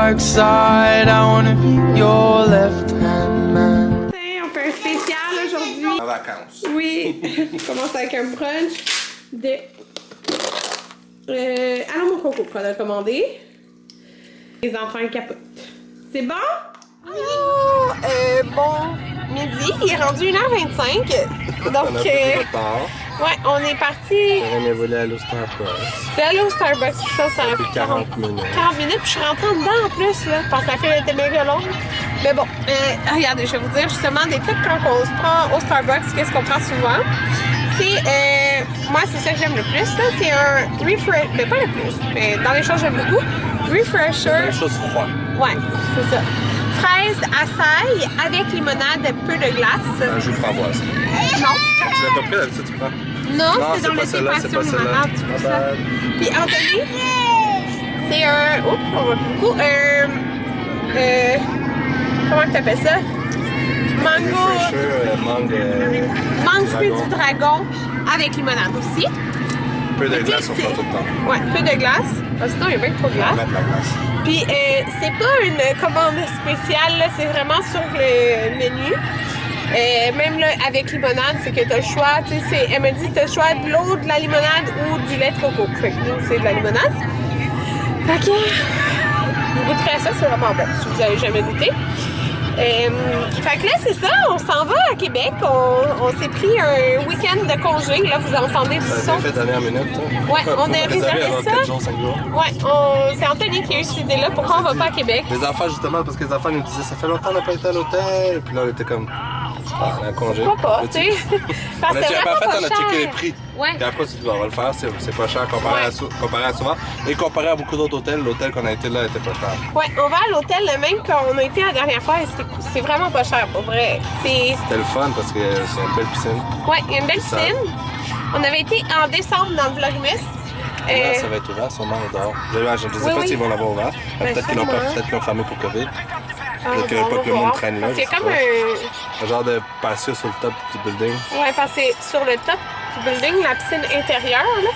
dark side. I wanna be your left-hand man. On fait un spécial aujourd'hui. En vacances. Oui, on commence avec un brunch de allons mon coco qu'on a commandé. Les enfants capotent. C'est bon? Bon midi, il est rendu 1h25. Donc, ouais, on est parti. On est volé à l'eau Starbucks. C'est allé au Starbucks, ça a pris 40 minutes. 40 minutes, puis je suis rentrée en dedans en plus, là, parce que la file était méga longue. Mais bon, regardez, je vais vous dire justement des trucs quand on se prend au Starbucks, qu'est-ce qu'on prend souvent. C'est, moi, c'est ça que j'aime le plus, là. C'est un refresh, mais pas le plus, mais dans les choses j'aime beaucoup. Refresher. Des choses froides. Ouais, c'est ça. Fraise açaï avec limonade, peu de glace. Un jus framboise. Non. Tu l'as pas pris d'habitude, tu prends? Non, c'est dans le dépassion limonade, tu vois ça. Puis Anthony, c'est un. Oups, on voit beaucoup. Comment tu appelles ça? Mangue fruit du dragon avec limonade aussi. Peu de glace, on prend tout le temps. Ouais, peu de glace. Sinon, il y a bien trop de glace. Mettre la glace. Puis, c'est pas une commande spéciale, là, c'est vraiment sur le menu. Même là, avec limonade, c'est que t'as le choix. Elle me dit t'as le choix de l'eau, de la limonade ou du lait de coco. Fait que nous, c'est de la limonade. Fait que vous goûterez ça, c'est vraiment bon si vous n'avez jamais goûté. Fait que là, c'est ça, on s'en va à Québec. On s'est pris un week-end de congé. Là, vous entendez du son. Ça a été fait dernière minute. Ouais, on a réservé ça. 4 jours, 5 jours. Ouais, c'est Anthony qui a eu cette idée-là. Pourquoi on va pas à Québec? Les enfants, justement, parce que les enfants nous disaient ça fait longtemps qu'on n'a pas été à l'hôtel. Puis là, on était comme. Ah, on a un congé. Pourquoi pas, tu sais? Parce que c'est vraiment pas on a checké les prix. Ouais. Puis après, tu dis, on va le faire, c'est pas cher comparé à souvent. Et comparé à beaucoup d'autres hôtels, l'hôtel qu'on a été là était pas cher. Ouais, on va à l'hôtel, même quand on a été la dernière fois, c'est vraiment pas cher, pour vrai. C'était le fun parce que c'est une belle piscine. Ouais, il y a une belle piscine. On avait été en décembre dans le Vlogmas. Là, ça va être ouvert, sûrement dehors. Je ne sais pas s'ils vont l'avoir ouvert. Peut-être qu'ils l'ont fermé pour COVID. Peut-être qu'il n'y a pas que le monde traîne là. C'est comme un genre de patio sur le top du building. Ouais, parce que c'est sur le top du building, la piscine intérieure, là.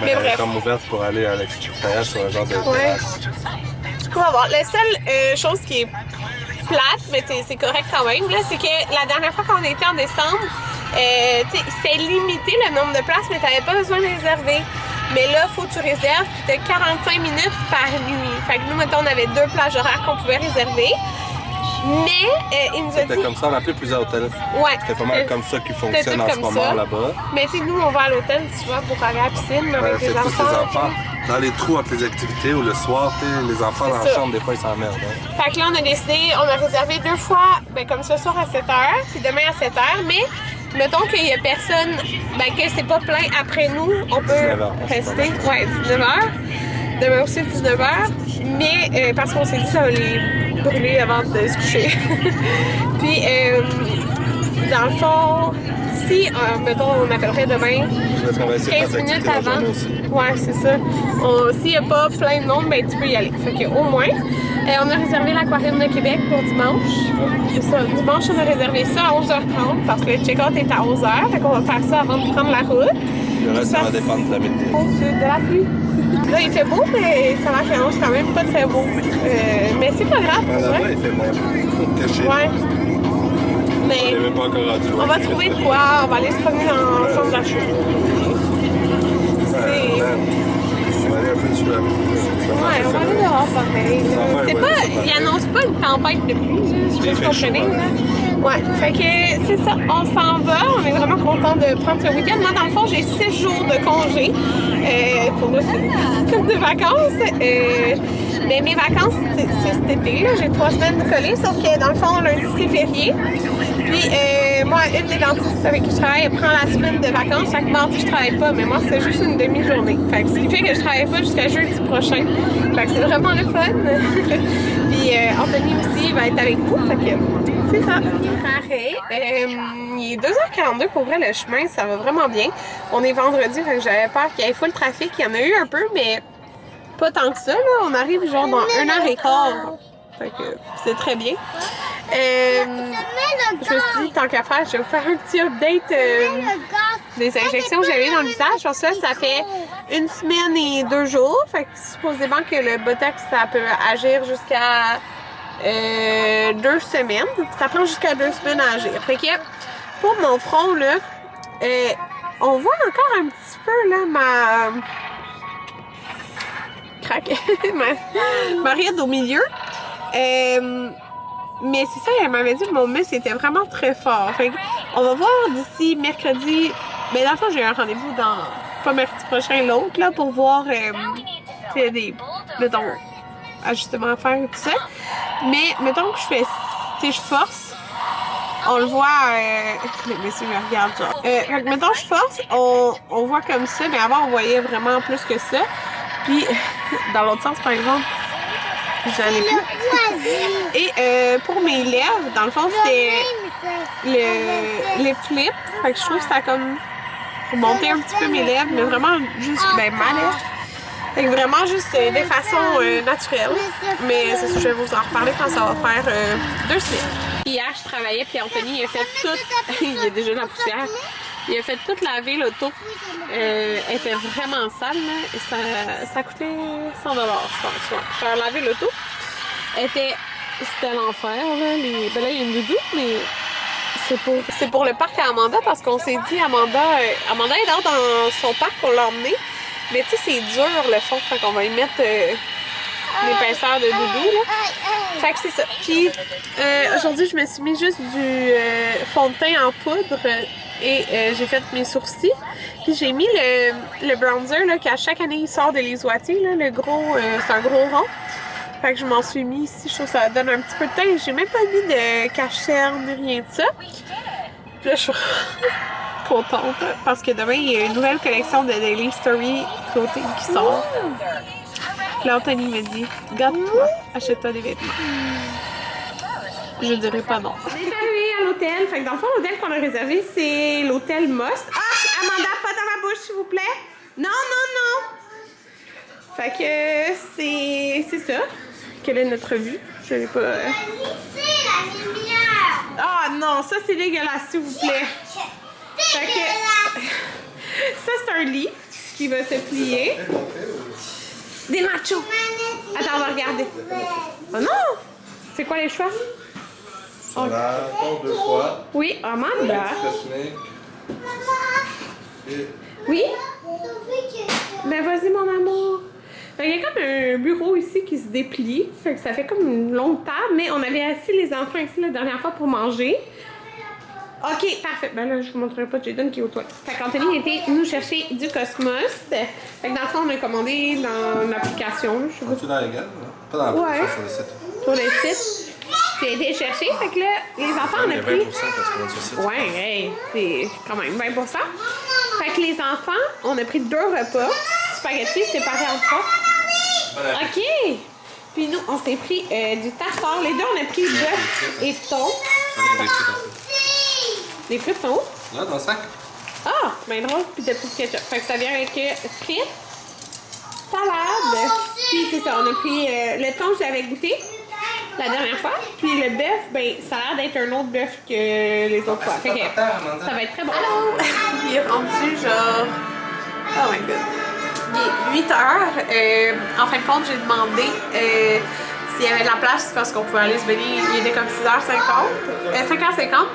Mais bref. Elle est comme ouverte pour aller à l'extérieur sur un genre de terrasse. On va voir. La seule chose qui est plate, mais c'est correct quand même, là, c'est que la dernière fois qu'on était en décembre, c'est limité le nombre de places, mais tu n'avais pas besoin de réserver. Mais là, il faut que tu réserves, puis tu as 45 minutes par nuit. Fait que nous, mettons, on avait 2 plages horaires qu'on pouvait réserver. Mais il nous a dit... C'était comme ça, on a appelé plusieurs hôtels. Ouais. C'était pas mal comme ça qui fonctionne en ce moment là-bas. Mais tu sais, nous, on va à l'hôtel, tu vois, pour aller à la piscine avec les enfants. C'est tous les enfants. Dans les trous entre les activités ou le soir, les enfants dans la chambre, des fois, ils s'emmerdent. Hein. Fait que là, on a décidé, on a réservé 2 fois, comme ce soir à 7h, puis demain à 7h, mais mettons qu'il y a personne, que c'est pas plein après nous, on peut rester. Ouais, 19h. Demain aussi 19h. Mais parce qu'on s'est dit que ça va les brûler avant de se coucher. Puis, dans le fond, si, mettons, on appellerait demain 15 minutes avant. Ouais, c'est ça. S'il n'y a pas plein de monde, tu peux y aller. Fait qu'au moins, on a réservé l'aquarium de Québec pour dimanche. C'est ça. Dimanche, on a réservé ça à 11h30 parce que le check-out est à 11h. Fait qu'on va faire ça avant de prendre la route. Le reste, ça va dépendre de la météo. De la pluie. Là, il fait beau, mais ça m'annonce quand même pas très beau. Mais c'est pas grave. Là-bas, il fait moins caché. Ouais. Mais on n'est même pas encore rendu. On va trouver de quoi. On va aller se promener dans le centre d'achat. On va aller un peu dessus. Ouais, on va aller dehors pareil. C'est pas... Il annonce pas une tempête de pluie, je sais pas si vous comprenez. Ouais, fait que c'est ça, on s'en va, on est vraiment content de prendre ce week-end. Moi, dans le fond, j'ai 6 jours de congé. Pour moi, c'est comme de vacances. Mais mes vacances, c'est cet été, là. J'ai 3 semaines de collées, sauf que dans le fond, lundi, c'est férié. Puis, moi, une des dentistes avec qui je travaille, elle prend la semaine de vacances. Chaque mardi, je travaille pas, mais moi, c'est juste une demi-journée. Fait que ce qui fait que je travaille pas jusqu'à jeudi prochain. Fait que c'est vraiment le fun. Puis, Anthony aussi va être avec nous. Fait que c'est ça. Pareil. Il est 2h42 pour vrai, le chemin, ça va vraiment bien. On est vendredi, fait que j'avais peur qu'il y ait full trafic. Il y en a eu un peu, mais pas tant que ça, là. On arrive genre dans 1h15. Fait que c'est très bien. Je me suis dit, tant qu'à faire, je vais vous faire un petit update des injections que j'avais eues dans le visage. Parce que là, ça fait 1 semaine et 2 jours. Fait que supposément que le Botox, ça peut agir jusqu'à 2 semaines. Ça prend jusqu'à 2 semaines à agir. Fait que pour mon front, là, on voit encore un petit peu, là, ma ride au milieu. Mais c'est ça, elle m'avait dit que mon muscle était vraiment très fort. Fait on va voir d'ici mercredi. Mais dans le fond, j'ai un rendez-vous dans pas mercredi prochain, l'autre, là, pour voir des, mettons, ajustements à faire et tout ça. Mais mettons que je fais, tu sais, je force. On le voit, les messieurs me regardent genre. Fait que mettons je force, on voit comme ça, mais avant on voyait vraiment plus que ça. Puis dans l'autre sens par exemple, j'en ai plus. Et pour mes lèvres, dans le fond c'était les flips. Fait que je trouve que ça a comme remonté un petit peu mes lèvres, mais vraiment juste ma lèvre. Fait que vraiment juste des façons naturelles. Mais c'est ça, je vais vous en reparler quand ça va faire 2 semaines. Hier, je travaillais, puis Anthony, il a fait tout. Il y a déjà de la poussière. Il a fait toute laver l'auto. Elle était vraiment sale, là. Et ça coûtait 100 $, je pense. Ouais. Faire laver l'auto. C'était l'enfer, là. Ben là, il y a une doudou, mais c'est pour le parc à Amanda, parce qu'on s'est dit, Amanda est dans son parc, on l'a emmené. Mais tu sais, c'est dur le fond, fait qu'on va y mettre l'épaisseur de doudou, là. Fait que c'est ça. Puis aujourd'hui, je me suis mis juste du fond de teint en poudre et j'ai fait mes sourcils. Puis j'ai mis le bronzer, là, qu'à chaque année, il sort de Les Oitiers, là, le gros, c'est un gros rond. Fait que je m'en suis mis ici, je trouve que ça donne un petit peu de teint. J'ai même pas mis de cacherne ni rien de ça. Puis là, je suis contente parce que demain, il y a une nouvelle collection de Daily Story Clothing qui sort. Puis là, Anthony me dit, garde-toi, achète-toi des vêtements. Je dirais pas non. On est arrivé à l'hôtel. Fait que dans le fond, l'hôtel qu'on a réservé, c'est l'hôtel Moss. Ah, Amanda, pas dans ma bouche, s'il vous plaît. Non, non, non. Fait que c'est ça. Quelle est notre vue? Je l'ai pas. Ah non, ça c'est dégueulasse, s'il vous plaît. Fait que ça c'est un lit qui va se plier. Des machos. Attends, on va regarder. Oh non! C'est quoi les choix? Sur la porte 2 fois. Oui, Amanda. Et... Oui? Ben vas-y mon amour. Fait qu'il y a comme un bureau ici qui se déplie. Fait que ça fait comme une longue table, mais on avait assis les enfants ici la dernière fois pour manger. Ok, parfait. Ben là, je vous montrerai pas Jaden qui est au toilette. Fait qu'Anthony était nous chercher du Cosmos. Fait que dans le fond, on a commandé dans l'application. Tu dans les gars? Pas dans l'application, sur le site. Sur le site. J'ai été chercher. Fait que là, les enfants, on a pris... 20% parce qu'on est sur le site. Ouais, hey, c'est quand même 20%. Fait que les enfants, on a pris 2 repas. Spaghetti séparés en 3. Ok! Puis nous, on s'est pris du tartare. Les deux, on a pris bœuf et thon. Les frites sont où? Là, dans le sac. Ah! Ben drôle. Puis de petits ketchup. Fait que ça vient avec frites, salade. Puis c'est ça, on a pris le thon, je l'avais goûté la dernière fois. Puis le bœuf, ben ça a l'air d'être un autre bœuf que les autres fois. Fait que ça va être très bon. Allô! Il est rendu genre... Oh my god. Il est 8 heures. En fin de compte, j'ai demandé s'il y avait de la place parce qu'on pouvait aller se baigner. Il était comme 6h50. 5h50.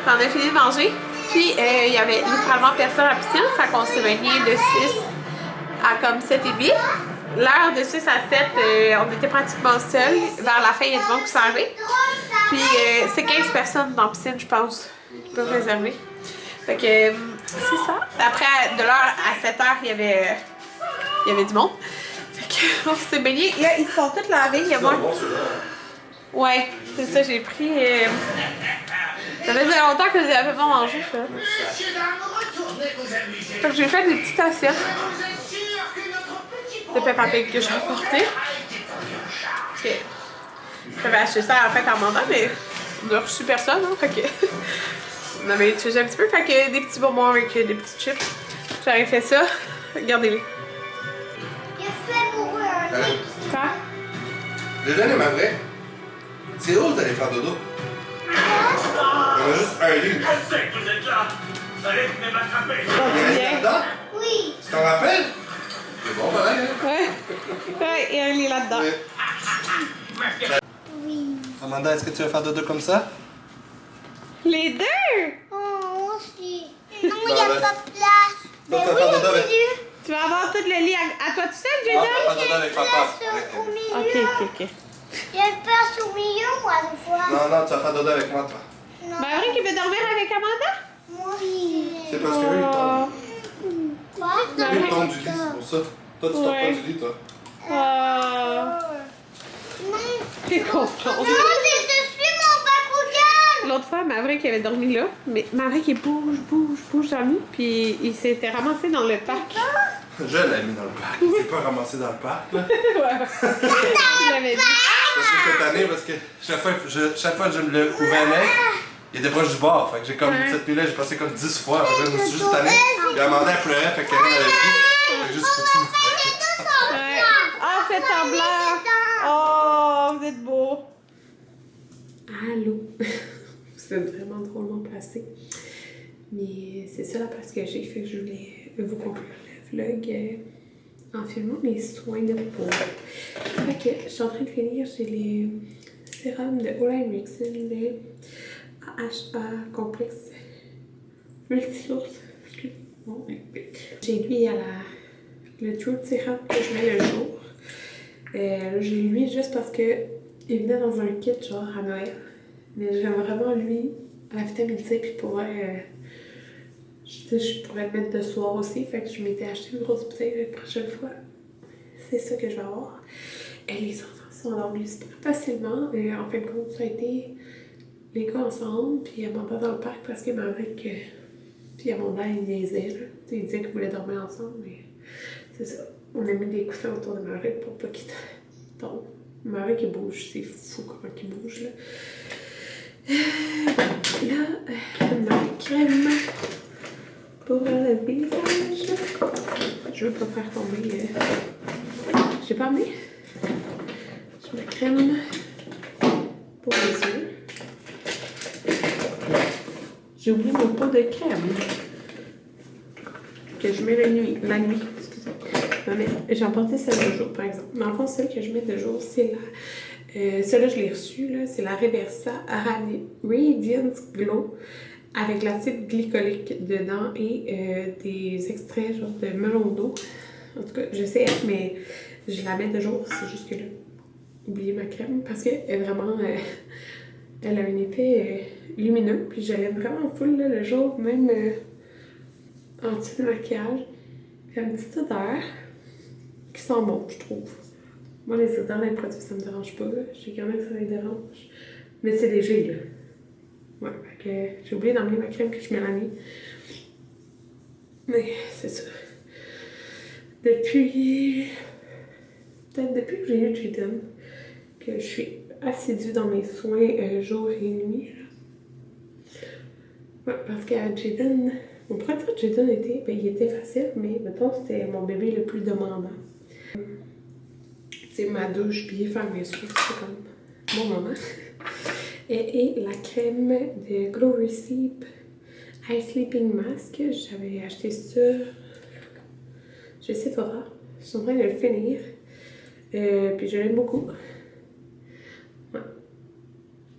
On a fini de manger. Puis il y avait littéralement personne à la piscine. Fait qu'on s'est baigné de 6 à comme 7h30. L'heure de 6 à 7, on était pratiquement seuls. Vers la fin, il y a du monde qui s'en arrive. Puis c'est 15 personnes dans la piscine, je pense, qui peuvent réserver. Fait que c'est ça. Après, de l'heure à 7h, il y avait du monde. Fait qu'on s'est baigné. Là, ils sont tous lavés. Il y a moi. Ouais, c'est ça, j'ai pris. Ça faisait longtemps que je n'avais pas mangé, ça. Fait que j'ai fait des petites assiettes de Peppa Pig que j'ai apporté. J'avais acheté ça en fait à Amanda, mais on a reçu personne, hein, fait que on avait utilisé un petit peu, fait que des petits bonbons avec des petites chips. J'avais fait ça. Regardez-les. Quoi? Je donne ma vraie. C'est drôle d'aller faire dodo. On a juste un lit. Je sais que vous êtes là. là-dedans? Oui. Tu t'en rappelles? C'est bon, pareil, hein? Ouais, il y a un lit là-dedans. Oui. Amanda, est-ce que tu vas faire dodo comme ça? Les deux! Oh, moi aussi. Non, il n'y a pas de place. Toi, tu vas faire dodo avec... Tu vas avoir tout le lit à toi tout seul, Ah, Jaden? tu vas faire dodo avec papa. Au milieu. Ok. Il y a une place au milieu, moi, des fois. Non, non, tu vas faire dodo avec moi, toi. Non. Ben, vrai qu'il veut dormir avec Amanda? Moi, oui. C'est parce que lui, il tombe. Quoi? Lui, il tombe du lit, c'est pour ça. Toi, tu tombes Ouais. pas du lit, toi. Non. T'es confiant. Non, je suis mon Bakugan. L'autre fois, Maverick avait dormi là, mais Maverick il bouge dans le lit, puis il s'était ramassé dans le parc. Je l'ai mis dans le parc. Il s'est pas ramassé dans le parc, là. Il l'avait vu. Parce que cette année, parce que chaque fois que je le ouvrais l'œil, il était proche du bord. Fait que j'ai comme, cette nuit-là, j'ai passé comme 10 fois. Fait que là, je me suis juste tanné. Puis Amanda, elle pleurait, fait qu'elle avait pris. Fait que juste foutu. Ouais. Oh, faites semblant. Oh, vous êtes beau. Allô. Vous êtes vraiment drôlement placé. Mais c'est ça la place que j'ai, fait que je voulais vous conclure le vlog en filmant mes soins de peau. Fait que je suis en train de finir, j'ai les sérums de Ole Henriksen, les AHA complexe multisource. Bon, j'ai lui à le Truth Serum que je mets le jour. J'ai lui juste parce que il venait dans un kit genre à Noël. Mais j'aime vraiment lui à la vitamine C, puis pour je pourrais le mettre de soir aussi, fait que je m'étais acheté une grosse bouteille la prochaine fois. C'est ça que je vais avoir. Les enfants sont endormis super facilement. En fin de compte, ça a été les gars ensemble, puis Amanda dans le parc parce que Maverick puis Amanda, ils niaisaient, là. Ils disaient qu'ils voulaient dormir ensemble, mais c'est ça. On a mis des coussins autour de Maverick pour pas qu'il tombe. Maverick, il bouge, c'est fou comment il bouge, là. Là, ma crème pour le visage. Je veux pas faire tomber. J'ai pas amené. J'ai ma crème pour les yeux. J'ai oublié mon pot de crème que je mets la nuit. Excusez. J'ai emporté celle de jour, par exemple. Mais en fait, celle que je mets de jour, c'est la... celle-là, je l'ai reçue, là, c'est la Reversa Radiance Glow avec l'acide glycolique dedans et des extraits genre de melon d'eau. En tout cas, je sais, mais je la mets de jour, c'est juste que là, oubliez ma crème parce qu'elle est vraiment, elle a un effet lumineux, puis je l'aime vraiment full là, le jour, même en dessous de maquillage. Il y a une petite odeur qui sent bon, je trouve. Moi, les odeurs des produits, ça me dérange pas. Je sais qu'il y en a que ça les dérange. Mais c'est léger, là. Ouais, fait que j'ai oublié d'emmener ma crème que je mets la nuit. Mais c'est ça. Peut-être depuis que j'ai eu Jaden, que je suis assidue dans mes soins jour et nuit. Ouais, parce qu'à Jaden, on pourrait dire que Jaden était, ben, il était facile, mais mettons, c'était mon bébé le plus demandant. C'est ma douche, puis faire mes soins, c'est comme mon moment. Et la crème de Glow Receipt Eye Sleeping Mask, j'avais acheté ça chez Sephora. Je suis en train de le finir. Puis je l'aime beaucoup. Ouais.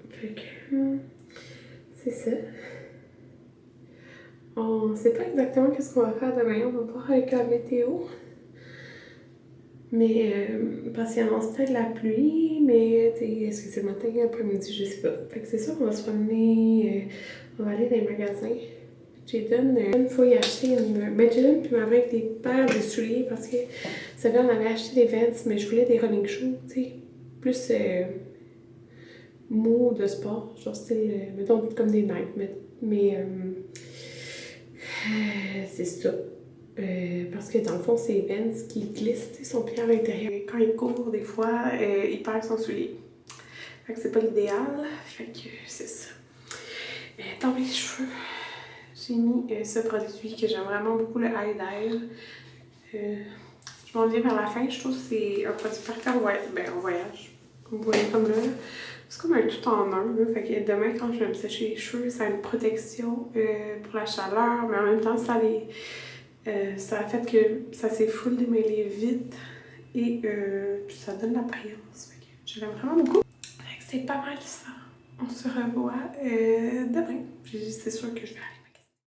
Fait que c'est ça. On sait pas exactement qu'est-ce qu'on va faire demain. On va voir avec la météo. Mais parce qu'il annonce peut-être la pluie, mais est-ce que c'est le matin, après-midi, je sais pas. Fait que c'est sûr qu'on va se promener, on va aller dans les magasins. Jaden, une fois, il a acheté Jaden puis Maverick des paires de souliers parce que, vous savez, on avait acheté des Vans, mais je voulais des running shoes, tu sais, plus mou de sport, genre style, mettons, comme des Nike, mais c'est ça. Parce que dans le fond, c'est Vans qui glisse son pied à l'intérieur. Quand il court, des fois, il perd son soulier. Fait que c'est pas l'idéal. Fait que c'est ça. Dans mes cheveux, j'ai mis ce produit que j'aime vraiment beaucoup, le Highlight. Je m'en viens vers la fin. Je trouve que c'est un produit parfait en voyage. Comme vous voyez comme là. C'est comme un tout en un. Là. Fait que demain, quand je vais me sécher les cheveux, ça a une protection pour la chaleur, mais en même temps, ça a fait que ça s'est full démêlé vite et ça donne l'apparence. Je l'aime vraiment beaucoup. Fait que c'est pas mal ça. On se revoit demain. Puis c'est sûr que je vais aller